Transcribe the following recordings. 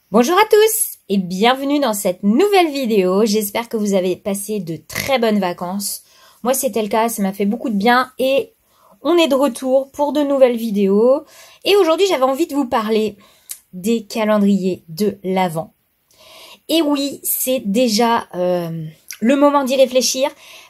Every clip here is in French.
Bonjour à tous et bienvenue dans cette nouvelle vidéo. J'espère que vous avez passé de très bonnes vacances. Moi, c'était le cas, ça m'a fait beaucoup de bien et on est de retour pour de nouvelles vidéos. Et aujourd'hui, j'avais envie de vous parler des calendriers de l'Avent. Et oui, c'est déjà le moment d'y réfléchir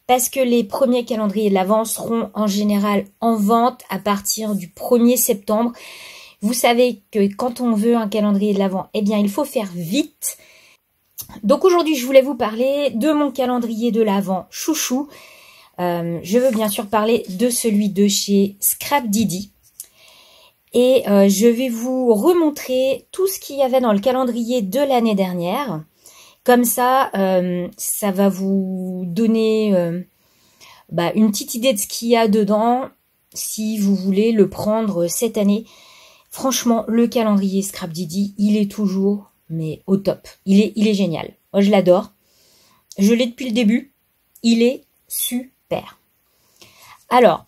parce que les premiers calendriers de l'Avent seront en général en vente à partir du 1er septembre. Vous savez que quand on veut un calendrier de l'Avent, eh bien, il faut faire vite. Donc aujourd'hui, je voulais vous parler de mon calendrier de l'Avent chouchou. Je veux bien sûr parler de celui de chez Scrapdiddy. Et je vais vous remontrer tout ce qu'il y avait dans le calendrier de l'année dernière. Comme ça, ça va vous donner une petite idée de ce qu'il y a dedans si vous voulez le prendre cette année. Franchement, le calendrier Scrapdiddy, il est toujours, mais au top. Il est génial. Moi, je l'adore. Je l'ai depuis le début. Il est super. Alors,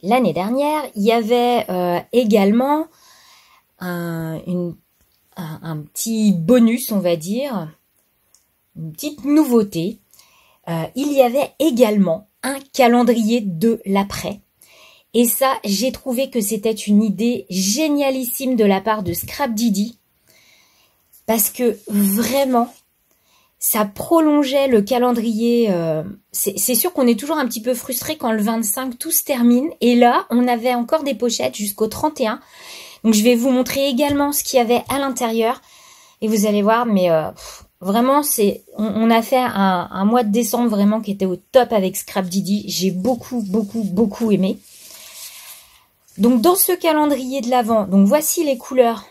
l'année dernière, il y avait également un petit bonus, on va dire, une petite nouveauté. Il y avait également un calendrier de l'après. Et ça, j'ai trouvé que c'était une idée génialissime de la part de Scrapdiddy. Parce que vraiment, ça prolongeait le calendrier. C'est sûr qu'on est toujours un petit peu frustré quand le 25 tout se termine. Et là, on avait encore des pochettes jusqu'au 31. Donc je vais vous montrer également ce qu'il y avait à l'intérieur. Et vous allez voir, mais vraiment, on a fait un mois de décembre vraiment qui était au top avec Scrapdiddy. J'ai beaucoup aimé. Donc dans ce calendrier de l'Avent, donc voici les couleurs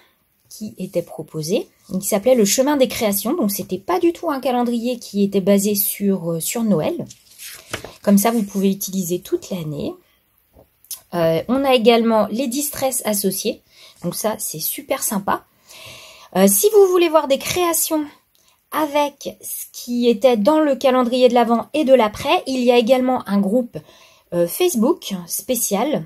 qui étaient proposées. Il s'appelait le chemin des créations. Donc c'était pas du tout un calendrier qui était basé sur Noël. Comme ça, vous pouvez utiliser toute l'année. On a également les distress associés. Donc ça, c'est super sympa. Si vous voulez voir des créations avec ce qui était dans le calendrier de l'Avent et de l'après, il y a également un groupe Facebook spécial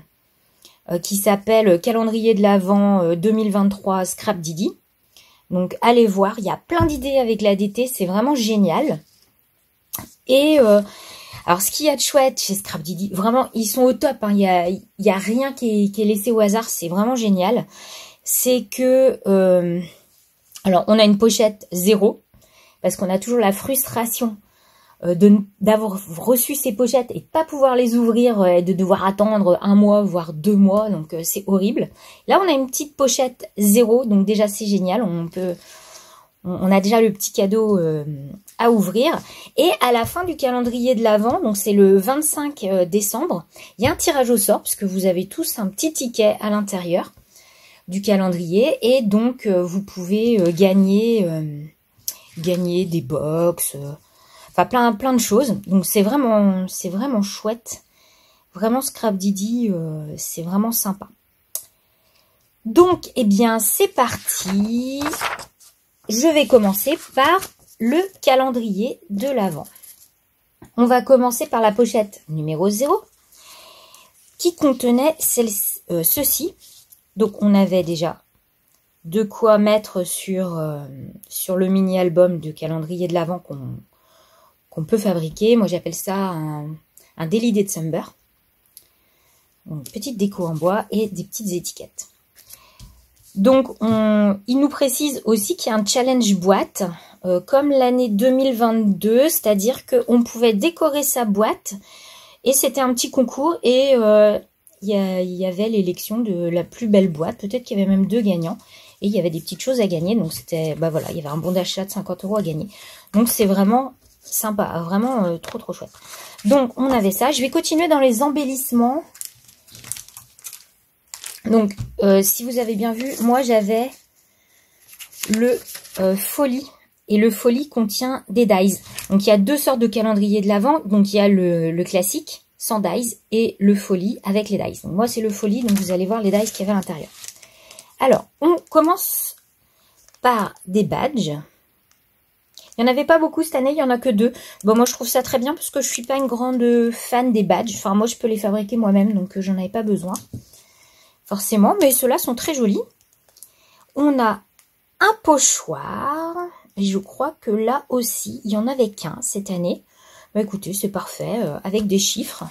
qui s'appelle Calendrier de l'Avent 2023 Scrapdiddy. Donc allez voir, il y a plein d'idées avec l'ADT, c'est vraiment génial. Et alors ce qu'il y a de chouette chez Scrapdiddy, vraiment ils sont au top, hein. Il y a rien qui est laissé au hasard, c'est vraiment génial. C'est que alors on a une pochette 0 parce qu'on a toujours la frustration d'avoir reçu ces pochettes et de pas pouvoir les ouvrir et de devoir attendre 1 mois voire 2 mois, donc c'est horrible. Là on a une petite pochette 0, donc déjà c'est génial, on a déjà le petit cadeau à ouvrir. Et à la fin du calendrier de l'Avent, donc c'est le 25 décembre, il y a un tirage au sort parce que vous avez tous un petit ticket à l'intérieur du calendrier et donc vous pouvez gagner des box, enfin plein de choses. Donc c'est vraiment chouette. Vraiment Scrapdiddy, c'est vraiment sympa. Donc eh bien c'est parti. Je vais commencer par le calendrier de l'Avent. On va commencer par la pochette numéro 0 qui contenait ceci. Donc on avait déjà de quoi mettre sur le mini-album de calendrier de l'Avent qu'on peut fabriquer. Moi, j'appelle ça un Daily December. Donc, petite déco en bois et des petites étiquettes. Donc, il nous précise aussi qu'il y a un challenge boîte, comme l'année 2022, c'est-à-dire qu'on pouvait décorer sa boîte et c'était un petit concours et il y avait l'élection de la plus belle boîte. Peut-être qu'il y avait même 2 gagnants. Et il y avait des petites choses à gagner. Donc c'était, voilà, il y avait un bon d'achat de 50 € à gagner. Donc c'est vraiment sympa, vraiment trop chouette. Donc on avait ça. Je vais continuer dans les embellissements. Donc si vous avez bien vu, moi j'avais le Folie. Et le Folie contient des dies. Donc il y a 2 sortes de calendrier de l'Avent. Donc il y a le classique sans dies et le Folie avec les dies. Donc moi c'est le Folie, donc vous allez voir les dies qu'il y avait à l'intérieur. Alors, on commence par des badges. Il n'y en avait pas beaucoup cette année, il n'y en a que 2. Bon, moi, je trouve ça très bien parce que je ne suis pas une grande fan des badges. Enfin, moi, je peux les fabriquer moi-même, donc j'en avais pas besoin. Forcément, mais ceux-là sont très jolis. On a un pochoir. Et je crois que là aussi, il y en avait qu'un cette année. Bah écoutez, c'est parfait, avec des chiffres.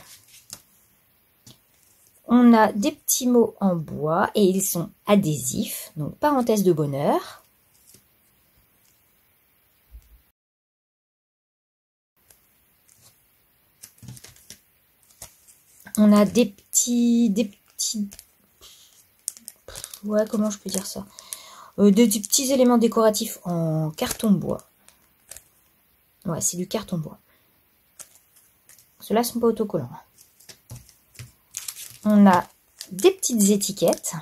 On a des petits mots en bois et ils sont adhésifs. Donc, parenthèse de bonheur. On a des petits, ouais, comment je peux dire ça? Des petits éléments décoratifs en carton bois. Ouais, c'est du carton bois. Ceux-là sont pas autocollants. On a des petites étiquettes.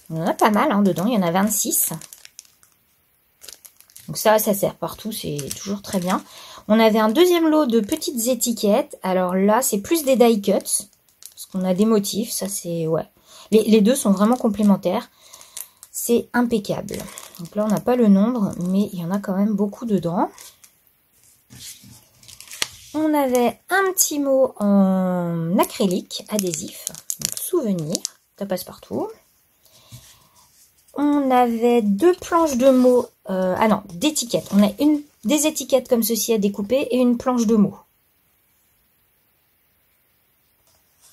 Il y en a pas mal dedans, il y en a 26. Donc ça sert partout, c'est toujours très bien. On avait un deuxième lot de petites étiquettes. Alors là, c'est plus des die cuts. Parce qu'on a des motifs, ça c'est... ouais. Les deux sont vraiment complémentaires. C'est impeccable. Donc là, on n'a pas le nombre, mais il y en a quand même beaucoup dedans. On avait un petit mot en acrylique adhésif, donc souvenir, ça passe partout. On avait deux planches de mots, ah non, d'étiquettes. On a des étiquettes comme ceci à découper et une planche de mots.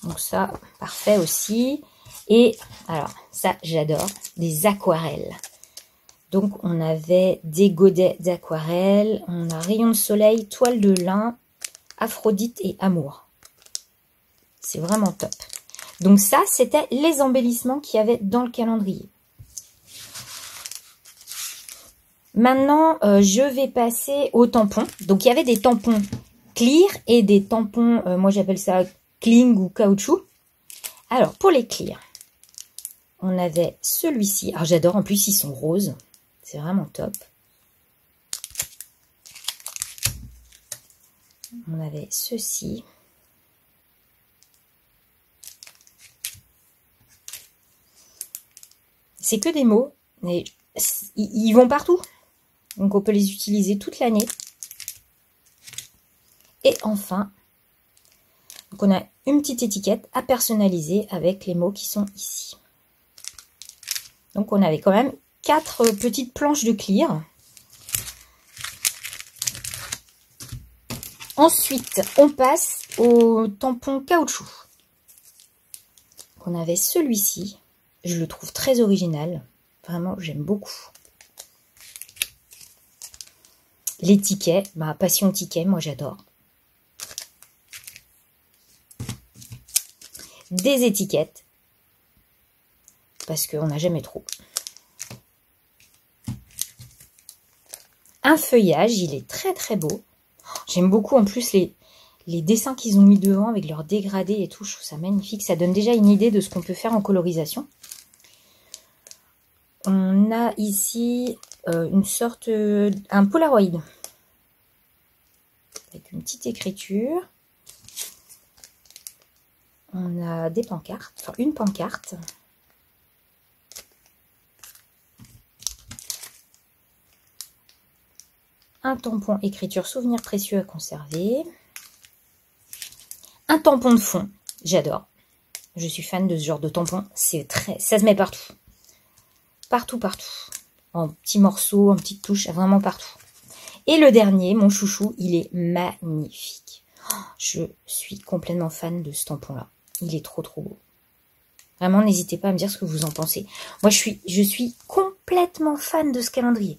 Donc ça, parfait aussi. Et alors, ça j'adore, des aquarelles. Donc on avait des godets d'aquarelle, on a rayon de soleil, toile de lin, Aphrodite et amour. C'est vraiment top. Donc ça, c'était les embellissements qu'il y avait dans le calendrier. Maintenant, je vais passer aux tampons. Donc il y avait des tampons clear et des tampons, moi j'appelle ça cling ou caoutchouc. Alors pour les clear, on avait celui-ci. Alors j'adore, en plus ils sont roses. C'est vraiment top. On avait ceci. C'est que des mots, mais ils vont partout. Donc on peut les utiliser toute l'année. Et enfin, donc on a une petite étiquette à personnaliser avec les mots qui sont ici. Donc on avait quand même 4 petites planches de clear. Ensuite, on passe au tampon caoutchouc. On avait celui-ci. Je le trouve très original. Vraiment, j'aime beaucoup. Les tickets, ma passion ticket, moi j'adore. Des étiquettes. Parce qu'on n'a jamais trop. Un feuillage, il est très très beau. J'aime beaucoup en plus les dessins qu'ils ont mis devant avec leurs dégradés et tout. Je trouve ça magnifique. Ça donne déjà une idée de ce qu'on peut faire en colorisation. On a ici une sorte... un Polaroid. Avec une petite écriture. On a des pancartes. Enfin, une pancarte. Un tampon écriture souvenir précieux à conserver. Un tampon de fond. J'adore. Je suis fan de ce genre de tampon. C'est très... ça se met partout. Partout, partout. En petits morceaux, en petites touches, vraiment partout. Et le dernier, mon chouchou, il est magnifique. Je suis complètement fan de ce tampon-là. Il est trop, trop beau. Vraiment, n'hésitez pas à me dire ce que vous en pensez. Moi, je suis complètement fan de ce calendrier.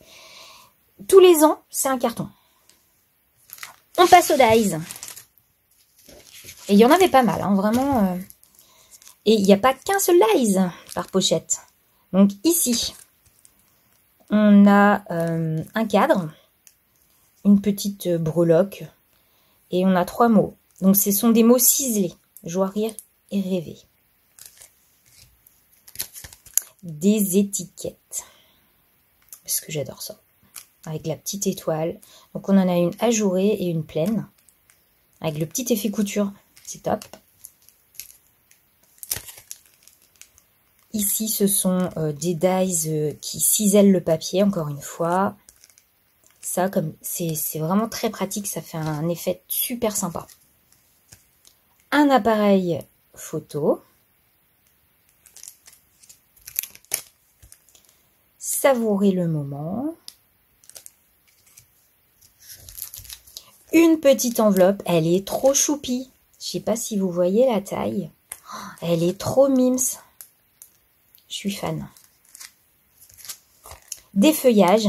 Tous les ans, c'est un carton. On passe aux dies. Et il y en avait pas mal, hein, vraiment. Et il n'y a pas qu'un seul dies par pochette. Donc ici, on a un cadre, une petite breloque, et on a 3 mots. Donc ce sont des mots ciselés. Joie, rire et rêver. Des étiquettes. Parce que j'adore ça. Avec la petite étoile. Donc on en a une ajourée et une pleine. Avec le petit effet couture. C'est top. Ici, ce sont des dies qui cisèlent le papier, encore une fois. Ça, comme c'est vraiment très pratique. Ça fait un effet super sympa. Un appareil photo. savourer le moment. Une petite enveloppe, elle est trop choupie. Je sais pas si vous voyez la taille. Elle est trop mimes. Je suis fan. Des feuillages.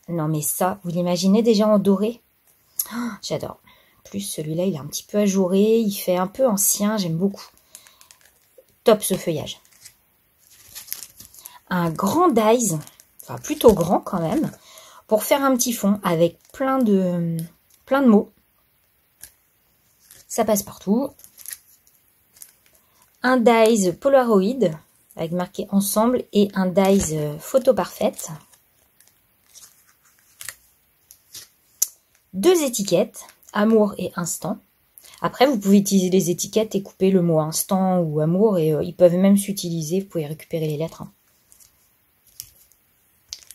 Non mais ça, vous l'imaginez déjà en doré? J'adore. En plus, celui-là, il est un petit peu ajouré. Il fait un peu ancien, j'aime beaucoup. Top ce feuillage. Un grand dies, enfin plutôt grand quand même, pour faire un petit fond avec plein de mots. Ça passe partout. Un dies Polaroid avec marqué ensemble et un dies photo parfaite. 2 étiquettes, amour et instant. Après, vous pouvez utiliser les étiquettes et couper le mot instant ou amour et ils peuvent même s'utiliser. Vous pouvez récupérer les lettres.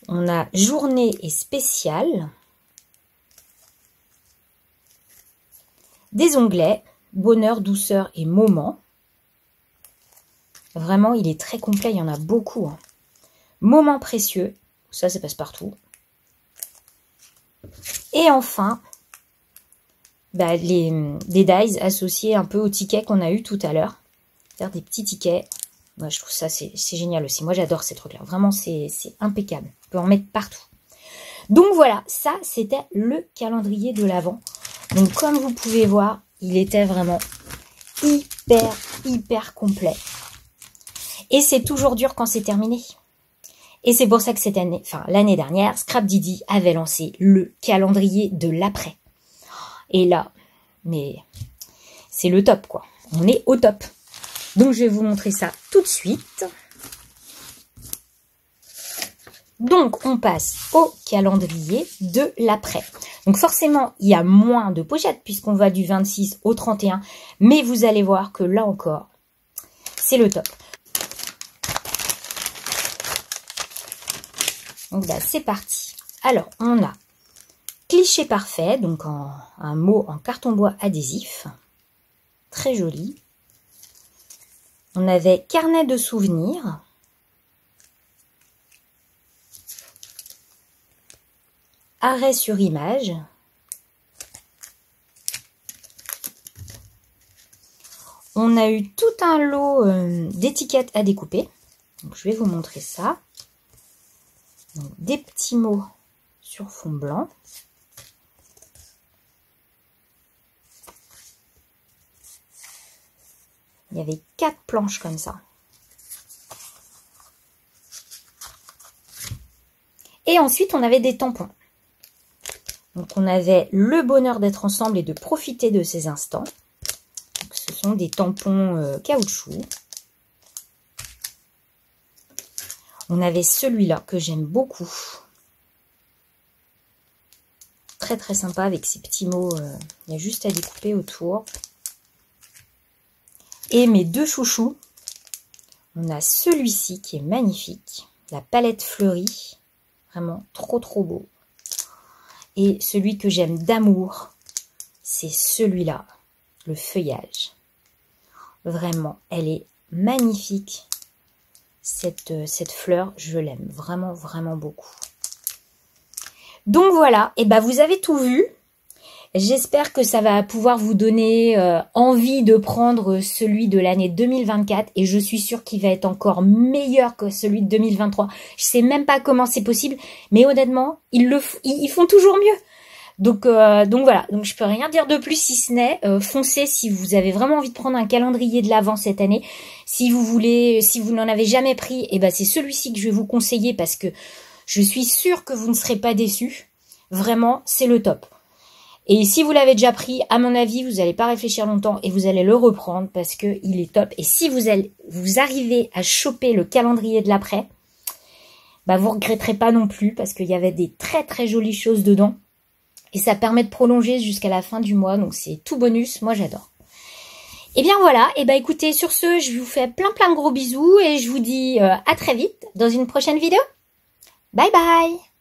On a journée et spécial. Des onglets, bonheur, douceur et moment. Vraiment, il est très complet, il y en a beaucoup. Hein. Moment précieux, ça passe partout. Et enfin, des dies associés un peu au ticket qu'on a eu tout à l'heure. Faire des petits tickets. Moi, je trouve ça, c'est génial aussi. Moi, j'adore ces trucs-là. Vraiment, c'est impeccable. On peut en mettre partout. Donc voilà, ça, c'était le calendrier de l'Avent. Donc, comme vous pouvez voir, il était vraiment hyper complet. Et c'est toujours dur quand c'est terminé. Et c'est pour ça que cette année, enfin l'année dernière, Scrap Didi avait lancé le calendrier de l'après. Et là, mais c'est le top quoi. On est au top. Donc je vais vous montrer ça tout de suite. Donc on passe au calendrier de l'après. Donc forcément, il y a moins de pochettes puisqu'on va du 26 au 31. Mais vous allez voir que là encore, c'est le top. Donc là, c'est parti. Alors, on a cliché parfait, donc un mot en carton bois adhésif. Très joli. On avait carnet de souvenirs. Arrêt sur image. On a eu tout un lot d'étiquettes à découper. Donc, je vais vous montrer ça. Donc, des petits mots sur fond blanc. Il y avait 4 planches comme ça. Et ensuite, on avait des tampons. Donc, on avait le bonheur d'être ensemble et de profiter de ces instants. Donc, ce sont des tampons caoutchouc. On avait celui-là que j'aime beaucoup. Très sympa avec ces petits mots. Il y a juste à découper autour. Et mes 2 chouchous. On a celui-ci qui est magnifique. La palette fleurie. Vraiment trop beau. Et celui que j'aime d'amour, c'est celui-là. Le feuillage. Vraiment, elle est magnifique. Cette fleur, je l'aime vraiment beaucoup. Donc voilà, et ben vous avez tout vu. J'espère que ça va pouvoir vous donner envie de prendre celui de l'année 2024 et je suis sûre qu'il va être encore meilleur que celui de 2023. Je sais même pas comment c'est possible, mais honnêtement, ils font toujours mieux. Donc voilà, donc je peux rien dire de plus si ce n'est foncez si vous avez vraiment envie de prendre un calendrier de l'Avent cette année. Si vous n'en avez jamais pris, et ben c'est celui-ci que je vais vous conseiller parce que je suis sûre que vous ne serez pas déçus. Vraiment, c'est le top. Et si vous l'avez déjà pris, à mon avis, vous n'allez pas réfléchir longtemps et vous allez le reprendre parce que il est top. Et si vous arrivez à choper le calendrier de l'après, bah vous regretterez pas non plus parce qu'il y avait des très jolies choses dedans. Et ça permet de prolonger jusqu'à la fin du mois. Donc, c'est tout bonus. Moi, j'adore. Et bien, voilà. Et ben écoutez, sur ce, je vous fais plein de gros bisous. Et je vous dis à très vite dans une prochaine vidéo. Bye bye.